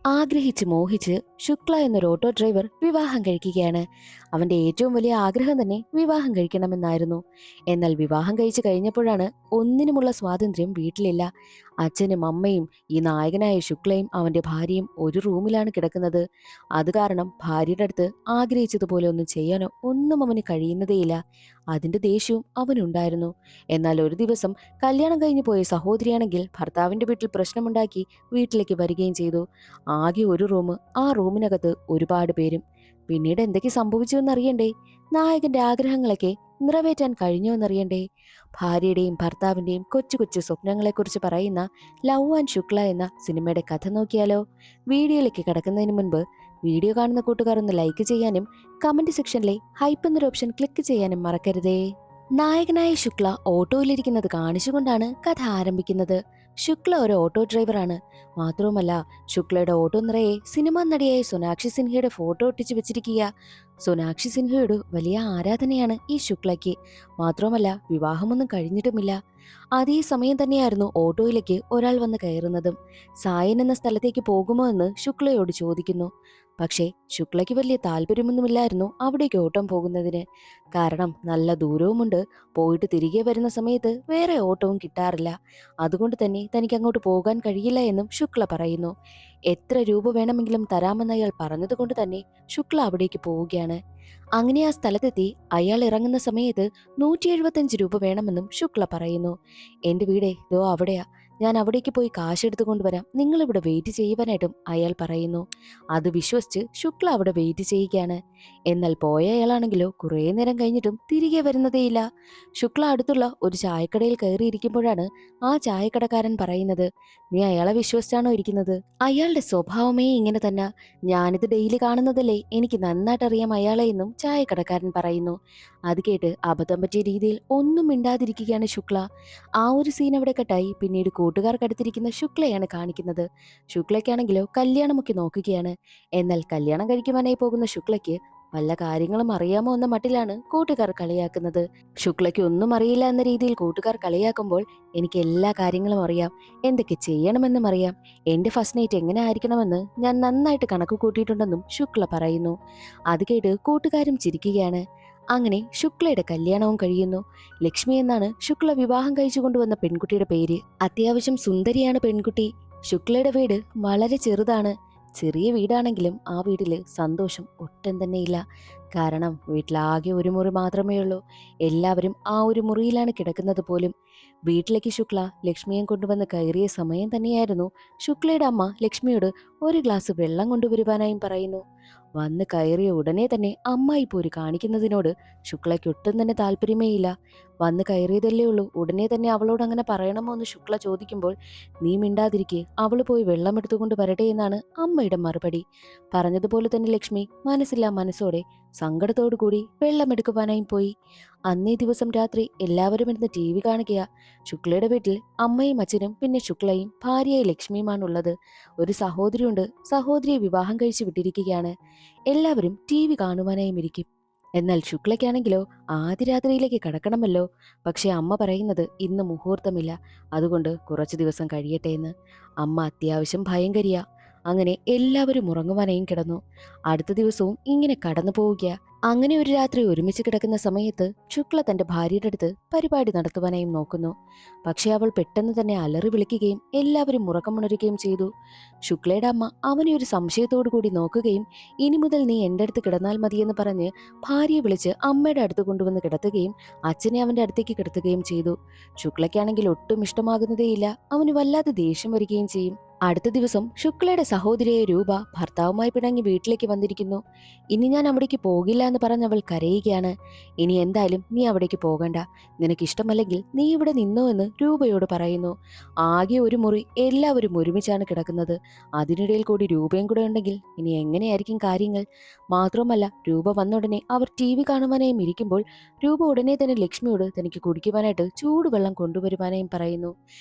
ആഗ്രഹിച്ച് മോഹിച്ച് ശുക്ല എന്നൊരു auto driver വിവാഹം കഴിക്കുകയാണ്. അവന്റെ ഏറ്റവും വലിയ ആഗ്രഹം തന്നെ വിവാഹം കഴിക്കണമെന്നായിരുന്നു. എന്നാൽ വിവാഹം കഴിച്ചു കഴിഞ്ഞപ്പോഴാണ് ഒന്നിനുമുള്ള സ്വാതന്ത്ര്യം വീട്ടിലില്ല. അച്ഛനും അമ്മയും ഈ നായകനായ ശുക്ലയും അവന്റെ ഭാര്യയും ഒരു റൂമിലാണ് കിടക്കുന്നത്. അത് കാരണം ഭാര്യയുടെ അടുത്ത് ആഗ്രഹിച്ചതുപോലെ ഒന്നും ചെയ്യാനോ ഒന്നും അവന് കഴിയുന്നതേയില്ല. അതിന്റെ ദേഷ്യവും അവനുണ്ടായിരുന്നു. എന്നാൽ ഒരു ദിവസം കല്യാണം കഴിഞ്ഞു പോയ സഹോദരിയാണെങ്കിൽ ഭർത്താവിന്റെ വീട്ടിൽ പ്രശ്നമുണ്ടാക്കി വീട്ടിലേക്ക് വരികയും ചെയ്തു. ആകെ ഒരു റൂം, ആ റൂമിനകത്ത് ഒരുപാട് പേരും. പിന്നീട് എന്തൊക്കെ സംഭവിച്ചു എന്നറിയണ്ടേ? നായകന്റെ ആഗ്രഹങ്ങളൊക്കെ നിറവേറ്റാൻ കഴിഞ്ഞോ എന്നറിയണ്ടേ? ഭാര്യയുടെയും ഭർത്താവിന്റെയും കൊച്ചു കൊച്ചു സ്വപ്നങ്ങളെക്കുറിച്ച് പറയുന്ന ലവ് ആൻഡ് ശുക്ല എന്ന സിനിമയുടെ കഥ നോക്കിയാലോ? വീഡിയോയിലേക്ക് കടക്കുന്നതിന് മുൻപ് വീഡിയോ കാണുന്ന കൂട്ടുകാർ ഒന്ന് ലൈക്ക് ചെയ്യാനും കമന്റ് സെക്ഷനിലെ ഹൈപ്പ് എന്നൊരു ഓപ്ഷൻ ക്ലിക്ക് ചെയ്യാനും മറക്കരുതേ. നായകനായ ശുക്ല ഓട്ടോയിലിരിക്കുന്നത് കാണിച്ചുകൊണ്ടാണ് കഥ ആരംഭിക്കുന്നത്. ശുക്ല ഒരു ഓട്ടോ ഡ്രൈവറാണ്. മാത്രവുമല്ല, ശുക്ലയുടെ ഓട്ടോ നിറയെ സിനിമാ നടിയായ സോനാക്ഷി സിൻഹയുടെ ഫോട്ടോ ഒട്ടിച്ചു വെച്ചിരിക്കുക. സോനാക്ഷി സിൻഹയോട് വലിയ ആരാധനയാണ് ഈ ശുക്ലയ്ക്ക്. മാത്രവുമല്ല, വിവാഹമൊന്നും കഴിഞ്ഞിട്ടുമില്ല. അതേ സമയം തന്നെയായിരുന്നു ഓട്ടോയിലേക്ക് ഒരാൾ വന്ന് കയറുന്നതും. സായൻ എന്ന സ്ഥലത്തേക്ക് പോകുമോ എന്ന് ശുക്ലയോട് ചോദിക്കുന്നു. പക്ഷേ ശുക്ലയ്ക്ക് വലിയ താല്പര്യമൊന്നുമില്ലായിരുന്നു അവിടേക്ക് ഓട്ടം പോകുന്നതിന്. കാരണം നല്ല ദൂരവുമുണ്ട്. പോയിട്ട് തിരികെ വരുന്ന സമയത്ത് വേറെ ഓട്ടവും കിട്ടാറില്ല. അതുകൊണ്ട് തന്നെ തനിക്ക് അങ്ങോട്ട് പോകാൻ കഴിയില്ല എന്നും ശുക്ല പറയുന്നു. എത്ര രൂപ വേണമെങ്കിലും തരാമെന്ന് അയാൾ പറഞ്ഞതുകൊണ്ട് തന്നെ ശുക്ല അവിടേക്ക് പോവുകയാണ്. അങ്ങനെ ആ സ്ഥലത്തെത്തി അയാൾ ഇറങ്ങുന്ന സമയത്ത് 175 രൂപ വേണമെന്നും ശുക്ല പറയുന്നു. എന്റെ വീടേ ദോ അവിടെയാ, ഞാൻ അവിടേക്ക് പോയി കാശെടുത്തു കൊണ്ടുവരാം, നിങ്ങൾ ഇവിടെ വെയിറ്റ് ചെയ്യുവാനായിട്ടും അയാൾ പറയുന്നു. അത് വിശ്വസിച്ച് ശുക്ല അവിടെ വെയിറ്റ് ചെയ്യുകയാണ്. എന്നാൽ പോയ അയാളാണെങ്കിലോ കുറേ നേരം കഴിഞ്ഞിട്ടും തിരികെ വരുന്നതേയില്ല. ശുക്ല അടുത്തുള്ള ഒരു ചായക്കടയിൽ കയറിയിരിക്കുമ്പോഴാണ് ആ ചായക്കടക്കാരൻ പറയുന്നത്, നീ അയാളെ വിശ്വസിച്ചാണോ ഇരിക്കുന്നത്? അയാളുടെ സ്വഭാവമേ ഇങ്ങനെ തന്നെ. ഞാനിത് ഡെയിലി കാണുന്നതല്ലേ, എനിക്ക് നന്നായിട്ട് അറിയാം അയാളെ എന്നും ചായക്കടക്കാരൻ പറയുന്നു. അത് കേട്ട് അബദ്ധം പറ്റിയ രീതിയിൽ ഒന്നും മിണ്ടാതിരിക്കുകയാണ് ശുക്ല. ആ ഒരു സീൻ അവിടെ കട്ടായി. പിന്നീട് കൂട്ടുകാർക്കടുത്തിരിക്കുന്ന ശുക്ലയാണ് കാണിക്കുന്നത്. ശുക്ലയ്ക്കാണെങ്കിലോ കല്യാണമൊക്കെ നോക്കുകയാണ്. എന്നാൽ കല്യാണം കഴിക്കുവാനായി പോകുന്ന ശുക്ലയ്ക്ക് വല്ല കാര്യങ്ങളും അറിയാമോ എന്ന മട്ടിലാണ് കൂട്ടുകാർ കളിയാക്കുന്നത്. ശുക്ലയ്ക്ക് ഒന്നും അറിയില്ല എന്ന രീതിയിൽ കൂട്ടുകാർ കളിയാക്കുമ്പോൾ, എനിക്ക് എല്ലാ കാര്യങ്ങളും അറിയാം, എന്തൊക്കെ ചെയ്യണമെന്നും അറിയാം, എന്റെ ഫസ്റ്റ് നൈറ്റ് എങ്ങനെ ആയിരിക്കണമെന്ന് ഞാൻ നന്നായിട്ട് കണക്ക് കൂട്ടിയിട്ടുണ്ടെന്നും ശുക്ല പറയുന്നു. അത് കേട്ട് കൂട്ടുകാരും ചിരിക്കുകയാണ്. അങ്ങനെ ശുക്ലയുടെ കല്യാണവും കഴിയുന്നു. ലക്ഷ്മി എന്നാണ് ശുക്ല വിവാഹം കഴിച്ചു കൊണ്ടുവന്ന പെൺകുട്ടിയുടെ പേര്. അത്യാവശ്യം സുന്ദരിയാണ് പെൺകുട്ടി. ശുക്ലയുടെ വീട് വളരെ ചെറുതാണ്. ചെറിയ വീടാണെങ്കിലും ആ വീട്ടില് സന്തോഷം ഒട്ടും തന്നെയില്ല. കാരണം വീട്ടിലാകെ ഒരു മുറി മാത്രമേ ഉള്ളൂ. എല്ലാവരും ആ ഒരു മുറിയിലാണ് കിടക്കുന്നത് പോലും. വീട്ടിലേക്ക് ശുക്ല ലക്ഷ്മിയെ കൊണ്ടുവന്ന് കയറിയ സമയം തന്നെയായിരുന്നു ശുക്ലയുടെ അമ്മ ലക്ഷ്മിയോട് ഒരു ഗ്ലാസ് വെള്ളം കൊണ്ടുവരുവാനായും പറയുന്നു. വന്ന് കയറിയ ഉടനെ തന്നെ അമ്മായി പോര് കാണിക്കുന്നതിനോട് ശുക്ലയ്ക്ക് ഒട്ടും തന്നെ താല്പര്യമേയില്ല. വന്ന് കയറിയതല്ലേ ഉള്ളൂ, ഉടനെ തന്നെ അവളോട് അങ്ങനെ പറയണമോ എന്ന് ശുക്ല ചോദിക്കുമ്പോൾ, നീ മിണ്ടാതിരിക്കെ, അവള് പോയി വെള്ളം എടുത്തുകൊണ്ട് വരട്ടെ എന്നാണ് അമ്മയുടെ മറുപടി. പറഞ്ഞതുപോലെ തന്നെ ലക്ഷ്മി മനസ്സില്ലാ മനസ്സോടെ സങ്കടത്തോടു കൂടി വെള്ളമെടുക്കുവാനായി പോയി. അന്നേ ദിവസം രാത്രി എല്ലാവരും ഇരുന്ന് TV കാണുകയാ. ശുക്ലയുടെ വീട്ടിൽ അമ്മയും അച്ഛനും പിന്നെ ശുക്ലയും ഭാര്യയായി ലക്ഷ്മിയുമാണുള്ളത്. ഒരു സഹോദരിയുണ്ട്. സഹോദരിയെ വിവാഹം കഴിച്ചു വിട്ടിരിക്കുകയാണ്. എല്ലാവരും TV കാണുവാനായും ഇരിക്കും. എന്നാൽ ശുക്ലയ്ക്കാണെങ്കിലോ ആദ്യ രാത്രിയിലേക്ക് കടക്കണമല്ലോ. പക്ഷെ അമ്മ പറയുന്നത് ഇന്ന് മുഹൂർത്തമില്ല, അതുകൊണ്ട് കുറച്ചു ദിവസം കഴിയട്ടെ എന്ന്. അമ്മ അത്യാവശ്യം ഭയങ്കരിയാ. അങ്ങനെ എല്ലാവരും ഉറങ്ങുവാനായും കിടന്നു. അടുത്ത ദിവസവും ഇങ്ങനെ കടന്നു പോവുക. അങ്ങനെ ഒരു രാത്രി ഒരുമിച്ച് കിടക്കുന്ന സമയത്ത് ശുക്ല തന്റെ ഭാര്യയുടെ അടുത്ത് പരിപാടി നടത്തുവാനായും നോക്കുന്നു. പക്ഷെ അവൾ പെട്ടെന്ന് തന്നെ അലറി വിളിക്കുകയും എല്ലാവരും ഉറക്കമുണരുകയും ചെയ്തു. ശുക്ലയുടെ അമ്മ അവനെ ഒരു സംശയത്തോടു കൂടി നോക്കുകയും, ഇനി മുതൽ നീ എന്റെ അടുത്ത് കിടന്നാൽ മതിയെന്ന് പറഞ്ഞ് ഭാര്യയെ വിളിച്ച് അമ്മയുടെ അടുത്ത് കൊണ്ടുവന്ന് കിടത്തുകയും അച്ഛനെ അവന്റെ അടുത്തേക്ക് കിടത്തുകയും ചെയ്തു. ശുക്ലയ്ക്കാണെങ്കിൽ ഒട്ടും ഇഷ്ടമാകുന്നതേയില്ല. അവന് വല്ലാതെ ദേഷ്യം വരികയും ചെയ്യും. അടുത്ത ദിവസം ശുക്ലയുടെ സഹോദരിയായ രൂപ ഭർത്താവുമായി പിണങ്ങി വീട്ടിലേക്ക് വന്നിരിക്കുന്നു. ഇനി ഞാൻ അവിടേക്ക് പോകില്ല എന്ന് പറഞ്ഞവൾ കരയുകയാണ്. ഇനി എന്തായാലും നീ അവിടേക്ക് പോകണ്ട, നിനക്കിഷ്ടമല്ലെങ്കിൽ നീ ഇവിടെ നിന്നോ എന്ന് രൂപയോട് പറയുന്നു. ആകെ ഒരു മുറി, എല്ലാവരും ഒരുമിച്ചാണ് കിടക്കുന്നത്. അതിനിടയിൽ കൂടി രൂപയും കൂടെ ഉണ്ടെങ്കിൽ ഇനി എങ്ങനെയായിരിക്കും കാര്യങ്ങൾ? മാത്രമല്ല, രൂപ വന്നുടനെ അവർ TV കാണുവാനായും ഇരിക്കുമ്പോൾ രൂപ ഉടനെ തന്നെ ലക്ഷ്മിയോട് തനിക്ക് കുടിക്കുവാനായിട്ട് ചൂടുവെള്ളം കൊണ്ടുവരുവാനായും പറയുന്നു.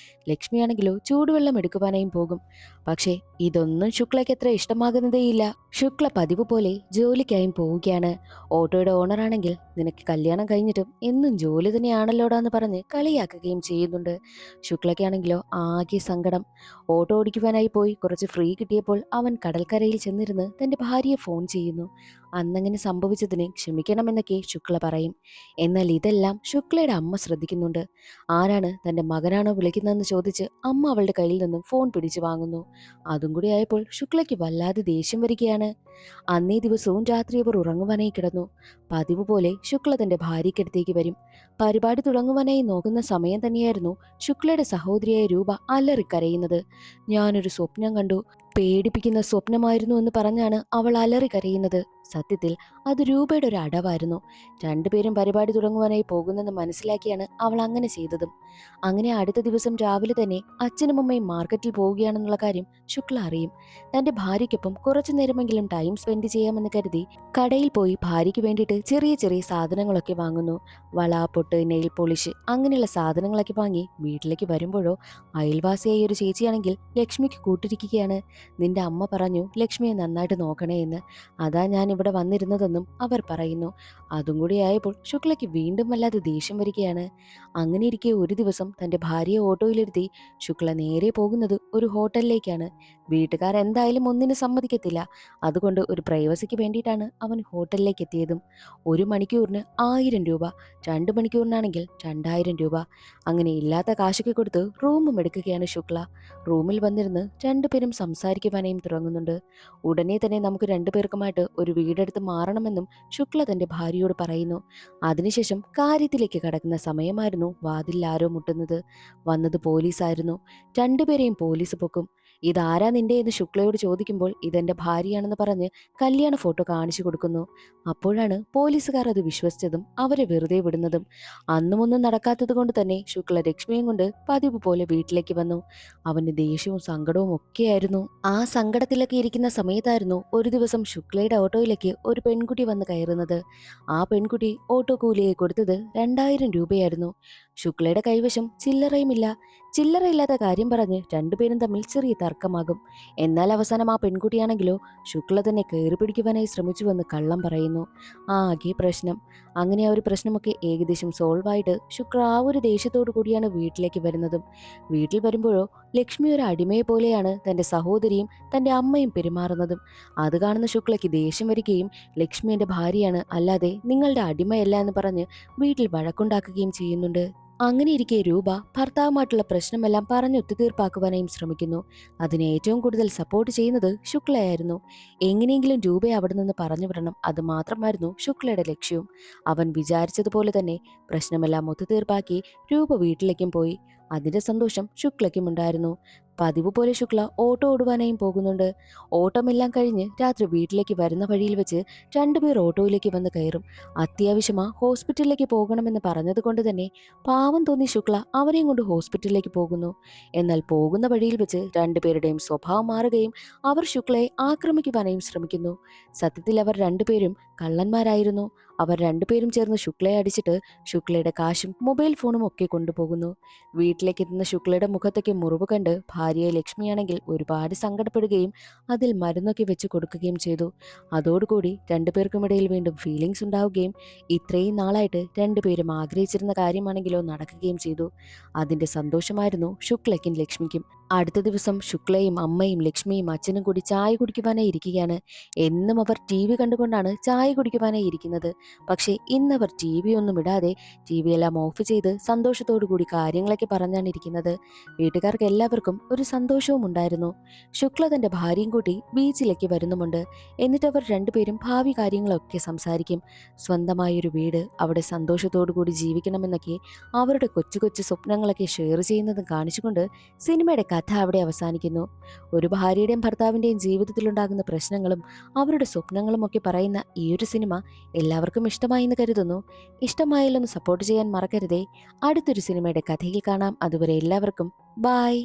ലക്ഷ്മിയാണെങ്കിലോ ചൂടുവെള്ളം എടുക്കുവാനായും പോകും. പക്ഷേ ഇതൊന്നും ശുക്ലയ്ക്ക് അത്ര ഇഷ്ടമാകുന്നതേയില്ല. ശുക്ല പതിവ് പോലെ ജോലിക്കായും പോവുകയാണ്. ഓട്ടോയുടെ ഓണറാണെങ്കിൽ നിനക്ക് കല്യാണം കഴിഞ്ഞിട്ടും എന്നും ജോലി തന്നെയാണല്ലോടാന്ന് പറഞ്ഞ് കളിയാക്കുകയും ചെയ്യുന്നുണ്ട്. ശുക്ലയ്ക്കാണെങ്കിലോ ആകെ സങ്കടം. ഓട്ടോ ഓടിക്കുവാനായി പോയി കുറച്ച് ഫ്രീ കിട്ടിയപ്പോൾ അവൻ കടൽക്കരയിൽ ചെന്നിരുന്ന് തന്റെ ഭാര്യയെ ഫോൺ ചെയ്യുന്നു. അന്നങ്ങനെ സംഭവിച്ചതിന് ക്ഷമിക്കണമെന്നൊക്കെ ശുക്ല പറയും. എന്നാൽ ഇതെല്ലാം ശുക്ലയുടെ അമ്മ ശ്രദ്ധിക്കുന്നുണ്ട്. ആരാണ് തന്റെ മകനാണോ വിളിക്കുന്നതെന്ന് ചോദിച്ച് അമ്മ അവളുടെ കയ്യിൽ നിന്നും ഫോൺ പിടിച്ചു വാങ്ങുന്നു. അതും കൂടി ആയപ്പോൾ ശുക്ലയ്ക്ക് വല്ലാതെ ദേഷ്യം വരികയാണ്. അന്നേ ദിവസവും രാത്രി അവർ ഉറങ്ങുവാനായി കിടന്നു. പതിവ് പോലെ ശുക്ല തന്റെ ഭാര്യയ്ക്കടുത്തേക്ക് വരും. പരിപാടി തുടങ്ങുവാനായി നോക്കുന്ന സമയം തന്നെയായിരുന്നു ശുക്ലയുടെ സഹോദരിയായ രൂപ അലറിക്കരയുന്നത്. ഞാനൊരു സ്വപ്നം കണ്ടു, പേടിപ്പിക്കുന്ന സ്വപ്നമായിരുന്നു എന്ന് പറഞ്ഞാണ് അവൾ അലറിക്കരയുന്നത്. സത്യത്തിൽ അത് രൂപയുടെ ഒരു അടവായിരുന്നു. രണ്ടുപേരും പരിപാടി തുടങ്ങുവാനായി പോകുന്നെന്ന് മനസ്സിലാക്കിയാണ് അവൾ അങ്ങനെ ചെയ്തതും. അങ്ങനെ അടുത്ത ദിവസം രാവിലെ തന്നെ അച്ഛനും അമ്മയും മാർക്കറ്റിൽ പോവുകയാണെന്നുള്ള കാര്യം ശുക്ല അറിയും. തന്റെ ഭാര്യയ്ക്കൊപ്പം കുറച്ചു നേരമെങ്കിലും ടൈം സ്പെൻഡ് ചെയ്യാമെന്ന് കരുതി കടയിൽ പോയി ഭാര്യയ്ക്ക് വേണ്ടിയിട്ട് ചെറിയ ചെറിയ സാധനങ്ങളൊക്കെ വാങ്ങുന്നു. വള, പൊട്ട്, നെയിൽ പോളിഷ് അങ്ങനെയുള്ള സാധനങ്ങളൊക്കെ വാങ്ങി വീട്ടിലേക്ക് വരുമ്പോഴോ അയൽവാസിയായ ഒരു ചേച്ചിയാണെങ്കിൽ ലക്ഷ്മിക്ക് കൂട്ടിരിക്കുകയാണ്. നിന്റെ അമ്മ പറഞ്ഞു ലക്ഷ്മിയെ നന്നായിട്ട് നോക്കണേ എന്ന്. അതാ ഞാൻ ഇവിടെ വന്നിരുന്നതെന്നും അവർ പറയുന്നു. അതും കൂടി ആയപ്പോൾ ശുക്ലയ്ക്ക് വീണ്ടും വല്ലാതെ ദേഷ്യം വരികയാണ്. അങ്ങനെ ഇരിക്കെ ഒരു ദിവസം തന്റെ ഭാര്യയെ ഓട്ടോയിലിരുത്തി ശുക്ല നേരെ പോകുന്നത് ഒരു ഹോട്ടലിലേക്കാണ്. വീട്ടുകാർ എന്തായാലും ഒന്നിനും സമ്മതിക്കത്തില്ല. അതുകൊണ്ട് ഒരു പ്രൈവസിക്ക് വേണ്ടിയിട്ടാണ് അവൻ ഹോട്ടലിലേക്ക് എത്തിയതും. 1 മണിക്കൂറിന് 1000 രൂപ, 2 മണിക്കൂറിനാണെങ്കിൽ 2000 രൂപ. അങ്ങനെ ഇല്ലാത്ത കാശൊക്കെ കൊടുത്ത് റൂമും എടുക്കുകയാണ് ശുക്ല. റൂമിൽ വന്നിരുന്ന് രണ്ടുപേരും സംസാരിക്കുവാനായും തുടങ്ങുന്നുണ്ട്. ഉടനെ തന്നെ നമുക്ക് രണ്ടുപേർക്കുമായിട്ട് ഒരു വീടെടുത്ത് മാറണമെന്നും ശുക്ല തന്റെ ഭാര്യയോട് പറയുന്നു. അതിനുശേഷം കാര്യത്തിലേക്ക് കടക്കുന്ന സമയമായിരുന്നു വാതിൽ ആരോ മുട്ടുന്നത്. വന്നത് പോലീസായിരുന്നു. രണ്ടുപേരെയും പോലീസ് പൊക്കും. ഇതാരാ നിന്റെ എന്ന് ശുക്ലയോട് ചോദിക്കുമ്പോൾ ഇതെന്റെ ഭാര്യയാണെന്ന് പറഞ്ഞ് കല്യാണ ഫോട്ടോ കാണിച്ചു കൊടുക്കുന്നു. അപ്പോഴാണ് പോലീസുകാർ അത് വിശ്വസിച്ചതും അവരെ വെറുതെ വിടുന്നതും. അന്നുമൊന്നും നടക്കാത്തത് കൊണ്ട് തന്നെ ശുക്ല ലക്ഷ്മിയും കൊണ്ട് പതിവ് പോലെ വീട്ടിലേക്ക് വന്നു. അവന് ദേഷ്യവും സങ്കടവും ഒക്കെയായിരുന്നു. ആ സങ്കടത്തിലൊക്കെ ഇരിക്കുന്ന സമയത്തായിരുന്നു ഒരു ദിവസം ശുക്ലയുടെ ഓട്ടോയിലേക്ക് ഒരു പെൺകുട്ടി വന്ന് കയറുന്നത്. ആ പെൺകുട്ടി ഓട്ടോ കൂലിയെ കൊടുത്തത് 2000 രൂപയായിരുന്നു. ശുക്ലയുടെ കൈവശം ചില്ലറയുമില്ല. ചില്ലറയില്ലാത്ത കാര്യം പറഞ്ഞ് രണ്ടുപേരും തമ്മിൽ ചെറിയ തർക്കമാകും. എന്നാൽ അവസാനം ആ പെൺകുട്ടിയാണെങ്കിലോ ശുക്ല തന്നെ കയറി പിടിക്കുവാനായി ശ്രമിച്ചുവെന്ന് കള്ളം പറയുന്നു. ആകെ പ്രശ്നം. അങ്ങനെ ആ ഒരു പ്രശ്നമൊക്കെ ഏകദേശം സോൾവ് ആയിട്ട് ശുക്ല ആ ഒരു ദേഷ്യത്തോടു കൂടിയാണ് വീട്ടിലേക്ക് വരുന്നതും. വീട്ടിൽ വരുമ്പോഴോ ലക്ഷ്മി ഒരു അടിമയെ പോലെയാണ് തന്റെ സഹോദരിയും തന്റെ അമ്മയും പെരുമാറുന്നതും. അത് കാണുന്ന ശുക്ലയ്ക്ക് ദേഷ്യം വരികയും ലക്ഷ്മി എന്റെ ഭാര്യയാണ്, അല്ലാതെ നിങ്ങളുടെ അടിമയല്ല എന്ന് പറഞ്ഞ് വീട്ടിൽ വഴക്കുണ്ടാക്കുകയും ചെയ്യുന്നുണ്ട്. അങ്ങനെ ഇരിക്കെ രൂപ ഭർത്താവുമായിട്ടുള്ള പ്രശ്നമെല്ലാം പറഞ്ഞ് ഒത്തുതീർപ്പാക്കുവാനായും ശ്രമിക്കുന്നു. അതിനെ ഏറ്റവും കൂടുതൽ സപ്പോർട്ട് ചെയ്യുന്നത് ശുക്ലയായിരുന്നു. എങ്ങനെയെങ്കിലും രൂപയെ അവിടെ നിന്ന് പറഞ്ഞു വിടണം, അത് മാത്രമായിരുന്നു ശുക്ലയുടെ ലക്ഷ്യവും. അവൻ വിചാരിച്ചതുപോലെ തന്നെ പ്രശ്നമെല്ലാം ഒത്തുതീർപ്പാക്കി രൂപ വീട്ടിലേക്കും പോയി. അതിന്റെ സന്തോഷം ശുക്ലയ്ക്കും ഉണ്ടായിരുന്നു. പതിവ് പോലെ ശുക്ല ഓട്ടോ ഓടുവാനായും പോകുന്നുണ്ട്. ഓട്ടമെല്ലാം കഴിഞ്ഞ് രാത്രി വീട്ടിലേക്ക് വരുന്ന വഴിയിൽ വെച്ച് രണ്ടുപേർ ഓട്ടോയിലേക്ക് വന്ന് കയറും. അത്യാവശ്യമാ ഹോസ്പിറ്റലിലേക്ക് പോകണമെന്ന് പറഞ്ഞത് കൊണ്ട് തന്നെ പാവം തോന്നി ശുക്ല അവരെയും കൊണ്ട് ഹോസ്പിറ്റലിലേക്ക് പോകുന്നു. എന്നാൽ പോകുന്ന വഴിയിൽ വെച്ച് രണ്ടുപേരുടെയും സ്വഭാവം മാറുകയും അവർ ശുക്ലയെ ആക്രമിക്കുവാനായും ശ്രമിക്കുന്നു. സത്യത്തിൽ അവർ രണ്ടുപേരും കള്ളന്മാരായിരുന്നു. അവർ രണ്ടുപേരും ചേർന്ന് ശുക്ലയെ അടിച്ചിട്ട് ശുക്ലയുടെ കാശും മൊബൈൽ ഫോണും ഒക്കെ കൊണ്ടുപോകുന്നു. വീട്ടിലേക്ക് എത്തുന്ന ശുക്ലയുടെ മുഖത്തൊക്കെ മുറിവ് കണ്ട് ഭാര്യയെ ലക്ഷ്മിയാണെങ്കിൽ ഒരുപാട് സങ്കടപ്പെടുകയും അതിൽ മരുന്നൊക്കെ വെച്ച് കൊടുക്കുകയും ചെയ്തു. അതോടുകൂടി രണ്ടുപേർക്കുമിടയിൽ വീണ്ടും ഫീലിങ്സ് ഉണ്ടാവുകയും ഇത്രയും നാളായിട്ട് രണ്ടുപേരും ആഗ്രഹിച്ചിരുന്ന കാര്യമാണെങ്കിലോ നടക്കുകയും ചെയ്തു. അതിന്റെ സന്തോഷമായിരുന്നു ശുക്ലയ്ക്കും ലക്ഷ്മിക്കും. അടുത്ത ദിവസം ശുക്ലയും അമ്മയും ലക്ഷ്മിയും അച്ഛനും കൂടി ചായ കുടിക്കുവാനായി ഇരിക്കുകയാണ്. എന്നും അവർ TV കണ്ടുകൊണ്ടാണ് ചായ കുടിക്കുവാനായി ഇരിക്കുന്നത്. പക്ഷേ ഇന്നവർ TV ഒന്നും ഇടാതെ TV എല്ലാം ഓഫ് ചെയ്ത് സന്തോഷത്തോടു കൂടി കാര്യങ്ങളൊക്കെ പറഞ്ഞാണ് ഇരിക്കുന്നത്. വീട്ടുകാർക്ക് എല്ലാവർക്കും ഒരു സന്തോഷവും ഉണ്ടായിരുന്നു. ശുക്ല തന്റെ ഭാര്യയും കൂട്ടി ബീച്ചിലേക്ക് വരുന്നുമുണ്ട്. എന്നിട്ട് അവർ രണ്ടുപേരും ഭാവി കാര്യങ്ങളൊക്കെ സംസാരിക്കും. സ്വന്തമായൊരു വീട്, അവിടെ സന്തോഷത്തോടു കൂടി ജീവിക്കണമെന്നൊക്കെ അവരുടെ കൊച്ചു കൊച്ചു സ്വപ്നങ്ങളൊക്കെ ഷെയർ ചെയ്യുന്നതും കാണിച്ചുകൊണ്ട് സിനിമയുടെ കഥ അവിടെ അവസാനിക്കുന്നു. ഒരു ഭാര്യയുടെയും ഭർത്താവിന്റെയും ജീവിതത്തിലുണ്ടാകുന്ന പ്രശ്നങ്ങളും അവരുടെ സ്വപ്നങ്ങളും ഒക്കെ പറയുന്ന ഈ ഒരു സിനിമ എല്ലാവർക്കും ഇഷ്ടമായി എന്ന് കരുതുന്നു. ഇഷ്ടമായാലൊന്ന് സപ്പോർട്ട് ചെയ്യാൻ മറക്കരുതേ. അടുത്തൊരു സിനിമയുടെ കഥയിൽ കാണാം. അതുവരെ എല്ലാവർക്കും ബൈ.